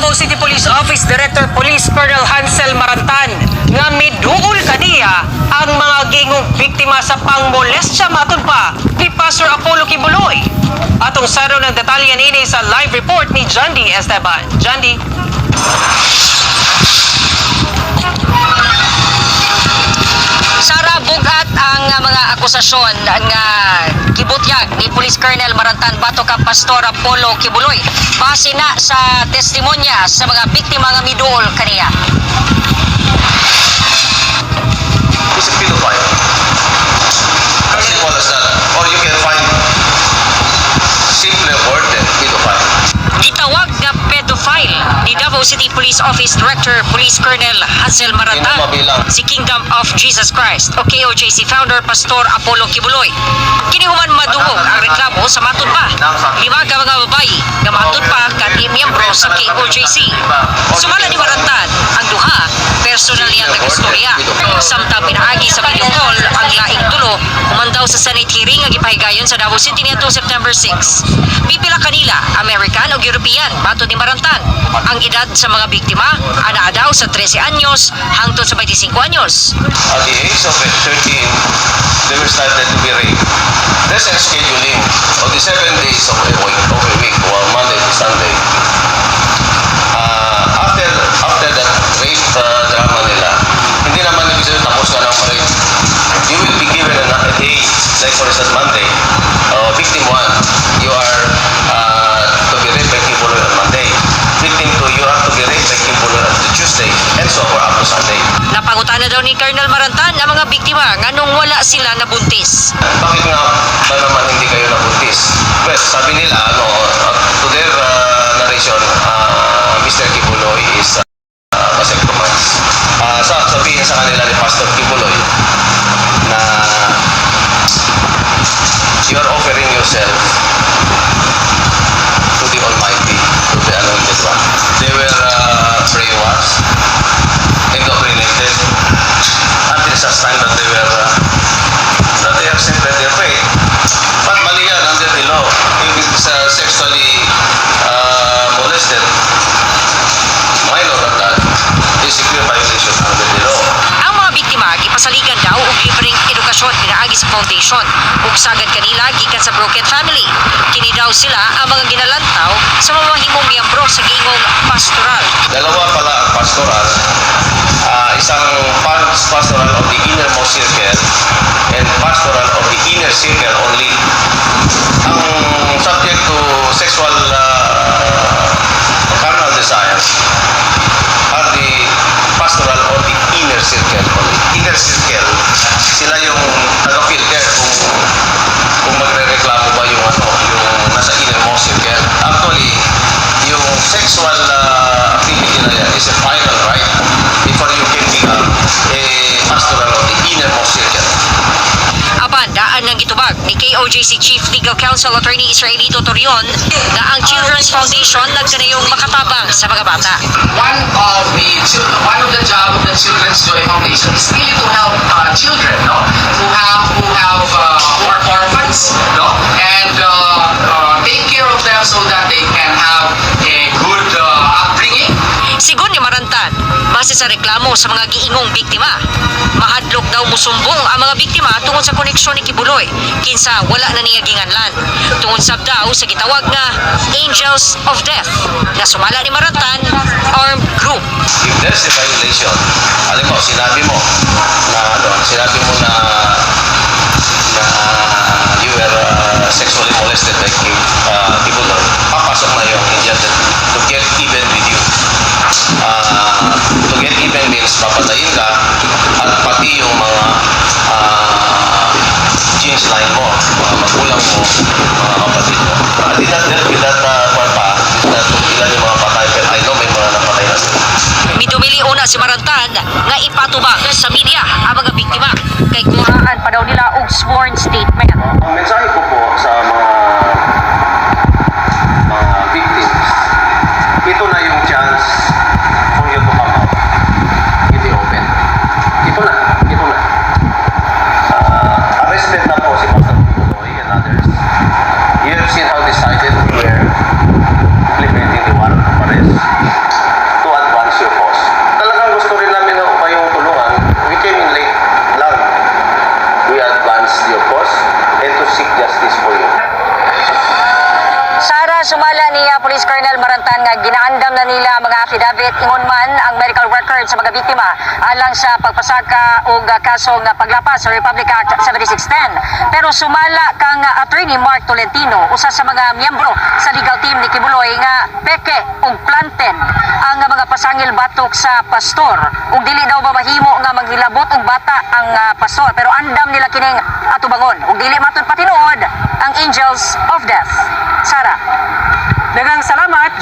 Davao City Police Office Director Police Colonel Hansel Marantan nga miduol kaniya ang mga gingong biktima sa pangmolestya matud pa ni Pastor Apollo Kibuloy. Atong saro ng detalye ini sa live report ni Jandy Esteban. Jandy. Sara, bugat ang mga akusasyon nga gibutyag ni Police Colonel Marantan batok ka Pastor Apollo Kibuloy base na sa testimonya sa mga biktima nga miduol kaniya. He's a pedophile. As simple as that. Or you can find simpler word than pedophile. Gitawag nga pedophile ni Davao City Police Office Director Police Colonel Hansel Marantan si Kingdom of Jesus Christ o KOJC founder Pastor Apollo Kibuloy. Kinihuman madungog ang reklamo sa matud pa. 5 ka mga babayi nga matud pa kani miyembro sa KOJC. Sumala ni Marantan ang duha personal niya nag-istorya. Samtang pinaagi sa video call ang laing tulo umandaw sa Senate hearing nga gipahigayon sa Davao City niadtong September 6. Pipila kanila American o European matud ni Marantan. Ang edad sa mga biktima ana daw sa 13 anyos hangtod sa 25 anyos. At the age of 13, they were started to be raped. There's a scheduling of the 7 days of a week, or Monday to Sunday. After that rape drama nila, hindi naman ibig sabihin tapos ka ng rape. You will be given a day, like for instance Monday, victim 1, you are to be raped by Kibuloy on Monday. Victim 2, you are to be raped by Kibuloy on the Tuesday, and so for up to Sunday. Napangutan na daw ni Colonel Marantan ang mga biktima nganong wala sila nabuntis. Bakit nga ba naman hindi kayo nabuntis? Well, sabi nila, to their narration, Mr. Kibuloy is vasectomized. Sabihin sa kanila ni Pastor Kibuloy na you are offering yourself to the Almighty, to the Anointed One. They were brainwashed, indoctrinated, until such time that they accepted their faith. But mali yan under the law. If it's sexually molested minor at that, is a clear violation under the law. Ang mga biktima gipasaligan daw og libreng edukasyon pinaagi sa foundation ug sagad kanila gikan sa broken family. Kini daw sila ang mga ginalantaw sa mamahimong miyembro sa gingong pastoral. Dalawa pala ang pastoral. Isang pastoral of the innermost circle and pastoral of the inner circle only. Ang subject to sexual carnal desires are the pastoral of the inner circle only. Inner circle, sila yung taga-filter kung magre-reklamo ba yung nasa innermost circle. Actually, yung sexual activity na yan is a final right before you can become a pastoral of the innermost circle. Apan daan ng gitubag ni KOJC Chief Legal Counsel Attorney Israelito Torion na ang Children's Foundation nagkanayong makatabang sa mga bata. One of the job of the Children's Joy Foundation is really to help children, no, who are orphans, no, and take care of them so that they can have a good upbringing. Sigon ni Marantan, base sa reklamo sa mga giingong biktima, mahadlok daw musumbong ang mga biktima tungod sa koneksyon ni Kibuloy kinsa wala na niya ginganlan. Tungod sab daw sa gitawag nga Angels of Death na sumala ni Marantan armed group. If there's a violation, alam mo, sinabi mo na you were sexually molested by Kibuloy, papasok na yung angel to get even with you. To get even means papatayin ka at pati yung mga genes line mo, mga magulang mo, mga kapatid mo. I did not deal with that ilan yung mga patay, pero I know may mga napatay na sila. Midumili una si Marantan nga ipatubang sa media ang mga biktima kay kuhaan pa daw nila og sworn statement. Ang mensahe ko po sa mga victims, ito na yung chance for you to come out in the open. Ito na. Arrested na po si Pastor Kibuloy and others. You have seen how decided we were implementing the warrant of arrest. samtang nga ginaandam na nila mga affidavit ingon man ang medical record sa mga biktima alang sa pagpasaka og kasong paglapas sa Republic Act 7610. Pero sumala kang attorney Mark Tolentino, usa sa mga miyembro sa legal team ni Kibuloy nga peke ug planten ang mga pasangil batok sa pastor ug dili daw ba mahimo nga maghilabot og bata ang pastor, pero andam nila kining atubangon ug dili matud patinuod ang Angels of Death. Sara, Daghang salamat.